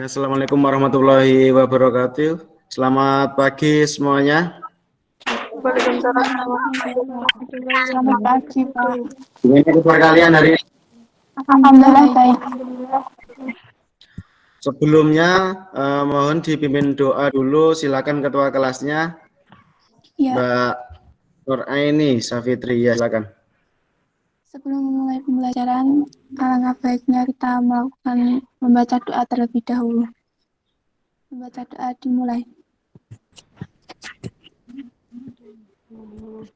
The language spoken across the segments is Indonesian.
Ya, assalamualaikum warahmatullahi wabarakatuh. Selamat pagi semuanya. Selamat pagi, Pak. Gimana kabar kalian hari ini? Alhamdulillah baik. Sebelumnya mohon dipimpin doa dulu. Silakan ketua kelasnya, Ya, Mbak Nuraini Safitri. Ya, silakan. sebelum memulai pembelajaran, alangkah baiknya kita melakukan membaca doa terlebih dahulu. Membaca doa dimulai.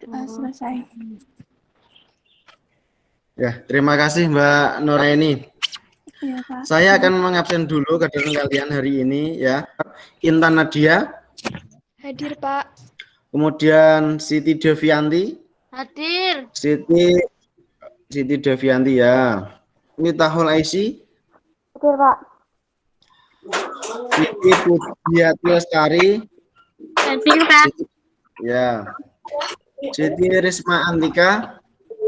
Doa selesai. Ya, terima kasih Mbak Nuraini. Ya, Pak. Saya akan mengabsen dulu kehadiran kalian hari ini ya. Intan Nadia. Hadir, Pak. Kemudian Siti Devianti. Hadir. Siti Devianti ya. Mitahul Aisy. Hadir, Pak. Siti Pujiati Lestari. Hadir, Pak. Ya. Siti Risma Antika.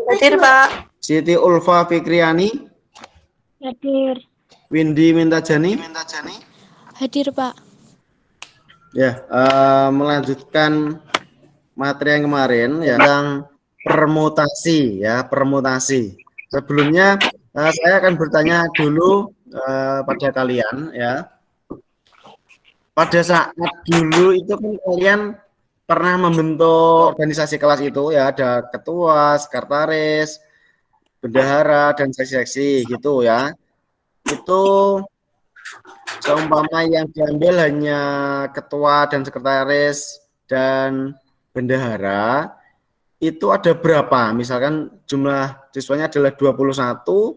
Hadir, Pak. Siti Ulfa Fikriani. Hadir. Windy Mintajani. Hadir, Pak. Ya, melanjutkan materi yang kemarin ya, tentang permutasi ya, permutasi. Sebelumnya saya akan bertanya dulu pada kalian ya. Pada saat dulu itu kan kalian pernah membentuk organisasi kelas itu ya, ada ketua, sekretaris, bendahara dan seksi-seksi gitu ya. Itu seumpama yang diambil hanya ketua dan sekretaris dan bendahara, itu ada berapa? Misalkan jumlah siswanya adalah 21,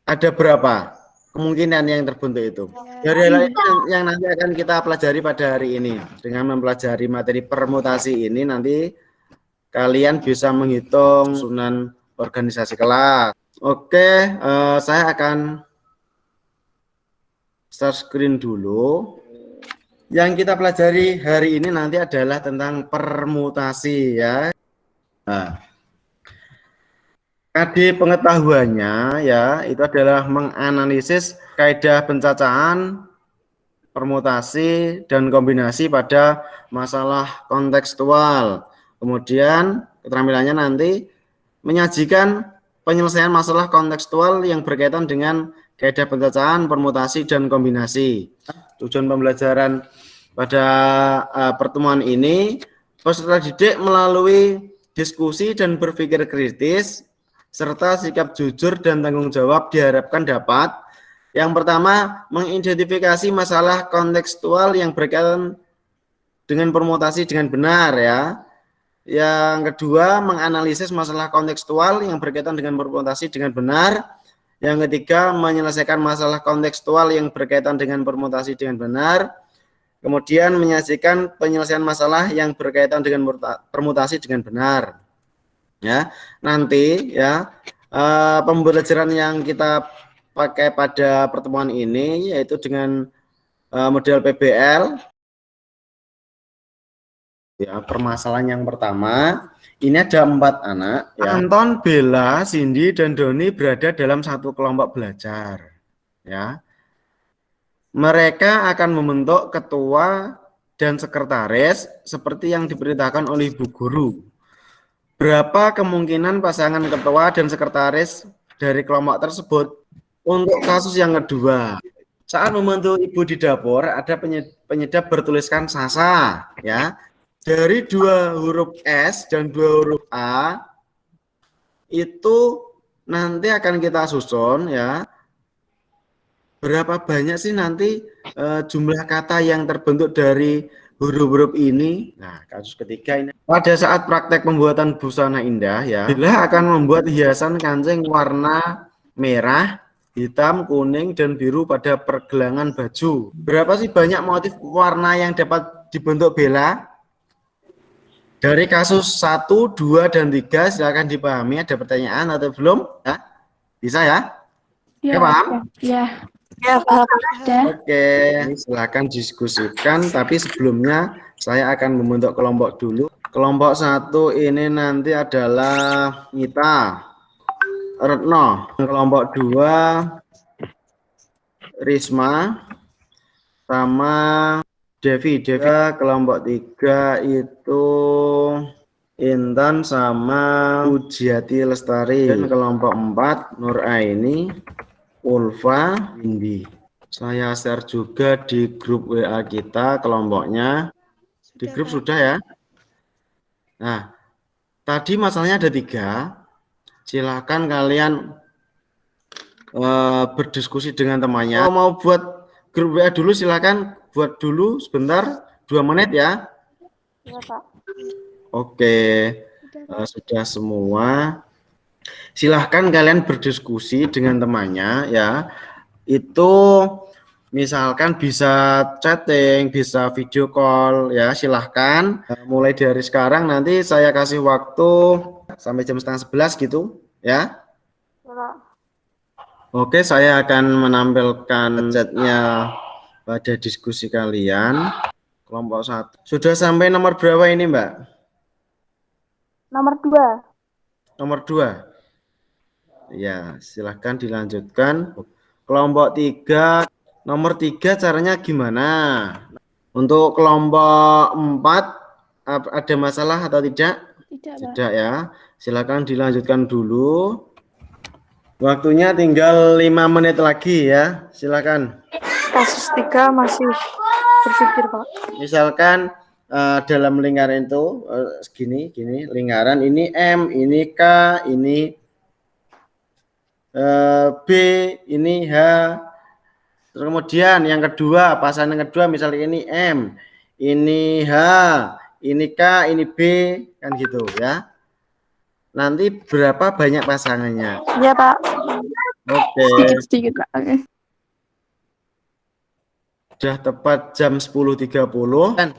ada berapa kemungkinan yang terbentuk itu? Dari hal ini yang nanti akan kita pelajari pada hari ini. Dengan mempelajari materi permutasi ini, nanti kalian bisa menghitung susunan organisasi kelas. Oke, saya akan start screen dulu. Yang kita pelajari hari ini nanti adalah tentang permutasi ya. Nah, KD pengetahuannya ya itu adalah menganalisis kaidah pencacahan, permutasi dan kombinasi pada masalah kontekstual. Kemudian keterampilannya nanti menyajikan penyelesaian masalah kontekstual yang berkaitan dengan kaidah pencacahan, permutasi dan kombinasi. Tujuan pembelajaran pada pertemuan ini, peserta didik melalui diskusi dan berpikir kritis serta sikap jujur dan tanggung jawab diharapkan dapat yang pertama mengidentifikasi masalah kontekstual yang berkaitan dengan permutasi dengan benar ya. Yang kedua menganalisis masalah kontekstual yang berkaitan dengan permutasi dengan benar. Yang ketiga, menyelesaikan masalah kontekstual yang berkaitan dengan permutasi dengan benar. Kemudian menyajikan penyelesaian masalah yang berkaitan dengan permutasi dengan benar. Ya, nanti ya pembelajaran yang kita pakai pada pertemuan ini yaitu dengan model PBL. Ya, permasalahan yang pertama. Ini ada 4 anak ya. Anton, Bella, Cindy, dan Doni berada dalam satu kelompok belajar ya. Mereka akan membentuk ketua dan sekretaris seperti yang diperintahkan oleh ibu guru. Berapa kemungkinan pasangan ketua dan sekretaris dari kelompok tersebut? Untuk kasus yang kedua, saat membantu ibu di dapur ada penyedap bertuliskan Sasa ya. Dari 2 huruf S dan 2 huruf A itu nanti akan kita susun ya. Berapa banyak sih nanti jumlah kata yang terbentuk dari huruf-huruf ini? Nah, kasus ketiga ini. Pada saat praktek pembuatan busana indah ya, Bella akan membuat hiasan kancing warna merah, hitam, kuning, dan biru pada pergelangan baju. Berapa sih banyak motif warna yang dapat dibentuk Bella? Dari kasus 1, 2, dan 3 silakan dipahami. Ada pertanyaan atau belum? Ya? Bisa ya? Ya, paham? Ya. Ya, Pak. Oke, silakan diskusikan. Tapi sebelumnya saya akan membentuk kelompok dulu. Kelompok 1 ini nanti adalah Nita, Retno. Kelompok 2 Risma sama Devi. Kelompok 3 itu Intan sama Pujiati Lestari. Dan kelompok 4 Nur Aini, Ulfa, Indi. Saya share juga di grup WA kita kelompoknya. Di grup sudah ya. Nah, tadi masalahnya ada 3. Silahkan kalian berdiskusi dengan temannya. Kalau mau buat grup WA dulu silahkan buat dulu sebentar, 2 menit ya. Iya, Pak. Oke, sudah semua. Silahkan kalian berdiskusi dengan temannya ya. Itu misalkan bisa chatting, bisa video call ya, silahkan. Mulai dari sekarang nanti saya kasih waktu sampai jam 10:30 gitu ya. Iya, Pak. Oke, saya akan menampilkan chatnya pada diskusi kalian. Kelompok 1. Sudah sampai nomor berapa ini, Mbak? Nomor 2. Nomor 2. Ya, silahkan dilanjutkan. Kelompok 3. Nomor 3 caranya gimana? Untuk kelompok 4 ada masalah atau tidak? Tidak, Pak. Tidak ya. Silakan dilanjutkan dulu. Waktunya tinggal 5 menit lagi ya. Silakan. Kasus 3 masih berpikir, Pak. Misalkan dalam lingkaran itu gini lingkaran ini M, ini K, ini B, ini H. Terus kemudian yang kedua, pasangan yang kedua misalnya ini M, ini H, ini K, ini B, kan gitu ya. Nanti berapa banyak pasangannya? Iya, Pak. Oke. Sedikit, Pak. Oke. Sudah tepat jam 10.30. Dan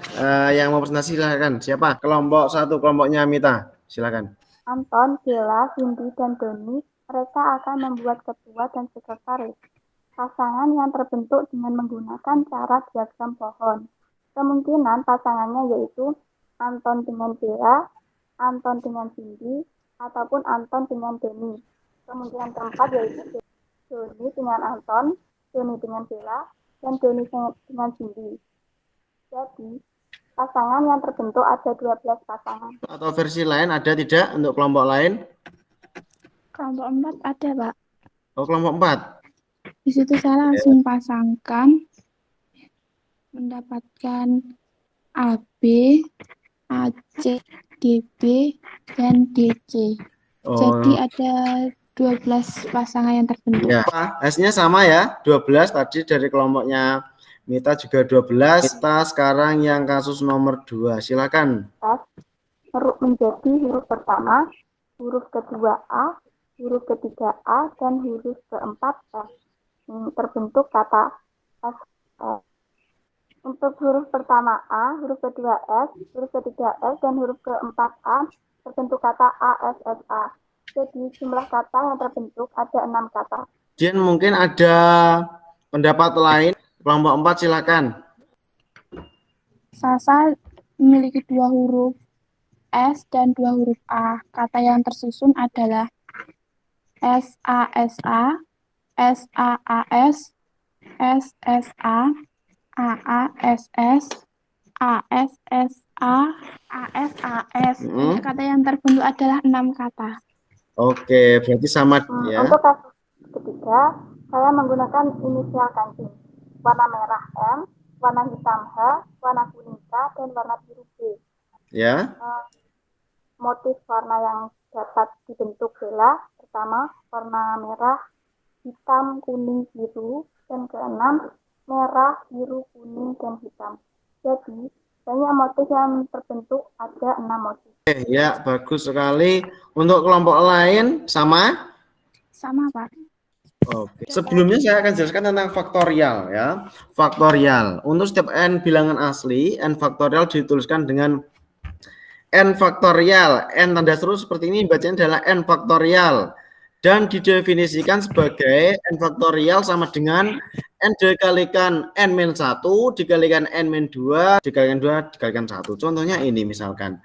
yang mau presentasi silakan. Siapa? Kelompok 1, kelompoknya Mita. Silakan. Anton, Bella, Cindy, dan Doni, mereka akan membuat ketua dan sekretaris. Pasangan yang terbentuk dengan menggunakan cara diagram pohon. Kemungkinan pasangannya yaitu Anton dengan Bella, Anton dengan Cindy, ataupun Anton dengan Doni. Kemungkinan keempat yaitu Doni dengan Anton, Doni dengan Bella, dan Doni dengan Cindy. Jadi, pasangan yang terbentuk ada 12 pasangan. Atau versi lain ada tidak untuk kelompok lain? Kelompok 4 ada, Pak. Oh, kelompok 4. Di situ saya langsung pasangkan mendapatkan AB, AC, DB, dan DC. Jadi ada 12 pasangan yang terbentuk. Ya, hasilnya sama ya, 12 tadi dari kelompoknya Mita juga 12. Kita sekarang yang kasus nomor 2. Silakan. Huruf menjadi huruf pertama, huruf kedua A, huruf ketiga A, dan huruf keempat S. Terbentuk kata S. Untuk huruf pertama A, huruf kedua S, huruf ketiga S, dan huruf keempat A, terbentuk kata ASSA. Jadi jumlah kata yang terbentuk ada 6 kata. Kemudian mungkin ada pendapat lain. Kelompok 4 silakan. Sasa memiliki 2 huruf S dan 2 huruf A. Kata yang tersusun adalah SASA, SAAS, SSA, AASS, ASSA, ASAS. Kata yang terbentuk adalah 6 kata. Oke, berarti sama ya. Untuk kasus ketiga, saya menggunakan inisial ganjil. Warna merah M, warna hitam H, warna kuning K, dan warna biru B. Ya. Motif warna yang dapat dibentuk adalah pertama, warna merah, hitam, kuning, biru, dan keenam, merah, biru, kuning, dan hitam. Jadi, banyak motif yang terbentuk, ada 6 motif. Ya, bagus sekali. Untuk kelompok lain sama? Sama, Pak. Oke. Sebelumnya saya akan jelaskan tentang faktorial ya. Faktorial. Untuk setiap n bilangan asli, n faktorial dituliskan dengan n faktorial. N tanda seru seperti ini bacanya adalah n faktorial. Dan didefinisikan sebagai n faktorial sama dengan n dikalikan n-1 dikalikan n-2 dikalikan 2 dikalikan 1. Contohnya ini misalkan.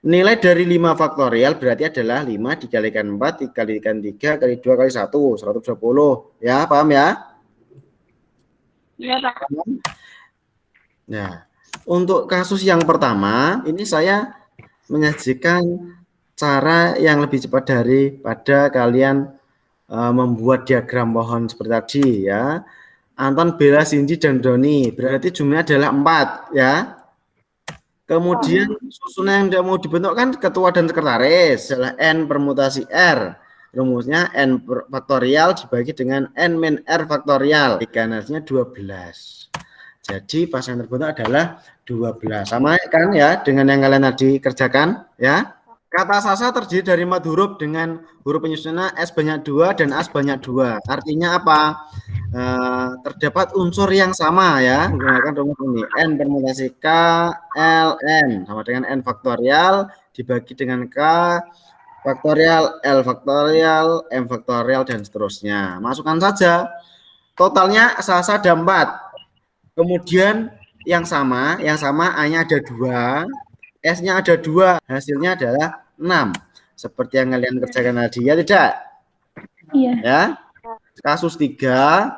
Nilai dari 5 faktorial berarti adalah 5 dikalikan 4 dikalikan 3 kali 2 kali 1, 120. Ya, paham ya? Iya, Pak. Nah, untuk kasus yang pertama, ini saya menyajikan cara yang lebih cepat daripada kalian membuat diagram pohon seperti tadi ya. Anton, Bella, Cindy, dan Doni. Berarti jumlahnya adalah 4 ya. Kemudian susunan yang tidak mau dibentuk kan ketua dan sekretaris. Adalah N permutasi R. Rumusnya N faktorial dibagi dengan N min R faktorial. Hasilnya 12. Jadi pasangan terbentuk adalah 12. Sama kan ya dengan yang kalian tadi kerjakan ya. Kata sasa terdiri dari 4 huruf dengan huruf penyusunannya S banyak 2 dan A banyak 2. Artinya apa? Terdapat unsur yang sama ya. Menggunakan rumus ini. N permutasi K, L, N. Sama dengan N faktorial dibagi dengan K faktorial, L faktorial, M faktorial, dan seterusnya. Masukkan saja. Totalnya sasa ada 4. Kemudian yang sama A-nya ada 2. S-nya ada 2, hasilnya adalah 6. Seperti yang kalian kerjakan tadi, ya tidak? Iya. Ya. Kasus 3,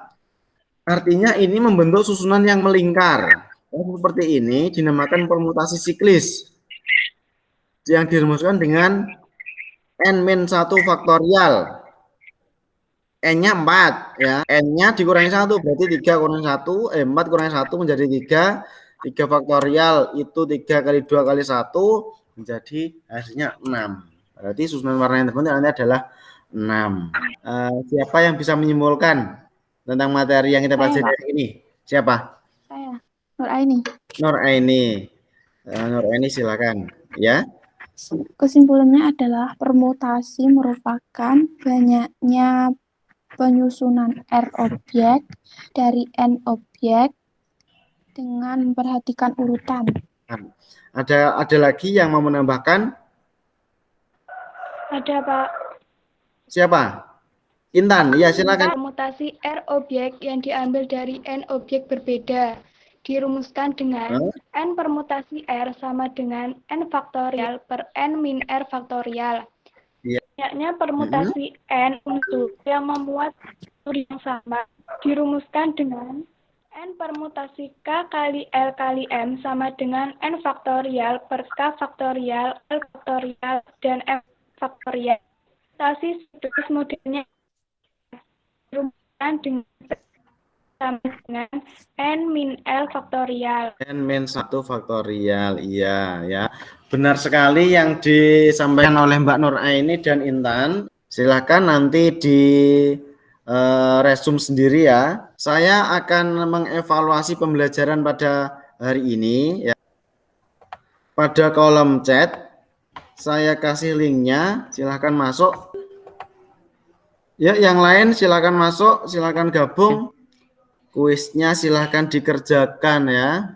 artinya ini membentuk susunan yang melingkar. Seperti ini dinamakan permutasi siklis. Yang dirumuskan dengan N-1 faktorial. N-nya 4, ya. N-nya dikurangi 1, berarti 3 kurangi 1, 4 kurangi 1 menjadi 3. 3 faktorial itu 3 kali 2 kali 1 menjadi hasilnya 6. Berarti susunan warna yang terbentuk nanti adalah 6. Siapa yang bisa menyimpulkan tentang materi yang kita pelajari hari ini? Siapa? Saya, Nur Aini. Nur Aini. Nur Aini silakan, ya. Kesimpulannya adalah permutasi merupakan banyaknya penyusunan R objek dari N objek dengan memperhatikan urutan. Ada lagi yang mau menambahkan? Ada, Pak. Siapa? Intan, ya silakan. Permutasi R objek yang diambil dari N objek berbeda dirumuskan dengan N permutasi R sama dengan N faktorial per N min R faktorial. Banyaknya permutasi N unsur yang memuat unsur yang sama dirumuskan dengan N permutasi K kali L kali M sama dengan N faktorial per K faktorial, L faktorial, dan M faktorial. Permutasi seterus modelnya dirumuskan dengan sama dengan N min L faktorial. N min 1 faktorial, iya ya. Benar sekali yang disampaikan oleh Mbak Nur Aini dan Intan. Silakan nanti di resume sendiri ya. Saya akan mengevaluasi pembelajaran pada hari ini ya. Pada kolom chat saya kasih linknya, silakan masuk. Ya, yang lain silakan masuk, silakan gabung. Kuisnya silakan dikerjakan ya.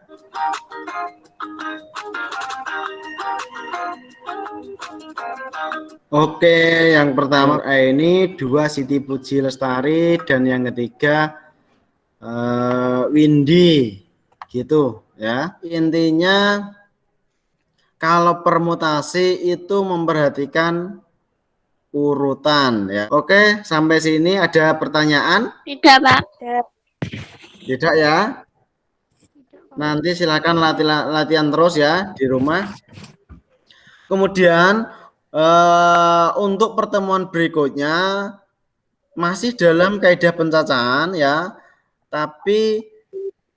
Oke, yang pertama ini 2 Siti Puji Lestari dan yang ketiga Windy gitu ya. Intinya kalau permutasi itu memperhatikan urutan ya. Oke, sampai sini ada pertanyaan? Tidak, Pak. Tidak ya. Nanti silakan latihan terus ya di rumah. Kemudian untuk pertemuan berikutnya masih dalam kaidah pencacahan ya, tapi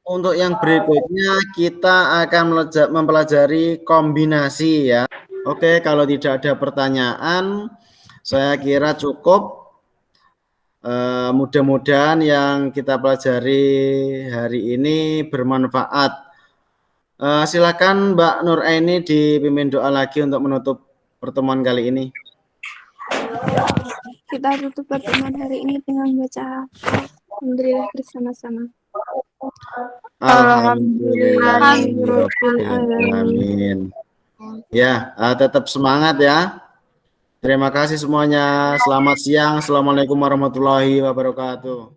untuk yang berikutnya kita akan mempelajari kombinasi ya. Oke, kalau tidak ada pertanyaan saya kira cukup. Mudah-mudahan yang kita pelajari hari ini bermanfaat. Silakan Mbak Nur Aini dipimpin doa lagi untuk menutup pertemuan kali ini. Kita tutup pertemuan hari ini dengan membaca Alhamdulillah bersama-sama. Alhamdulillahirobbilalamin. Ya, tetap semangat ya. Terima kasih semuanya. Selamat siang. Assalamualaikum warahmatullahi wabarakatuh.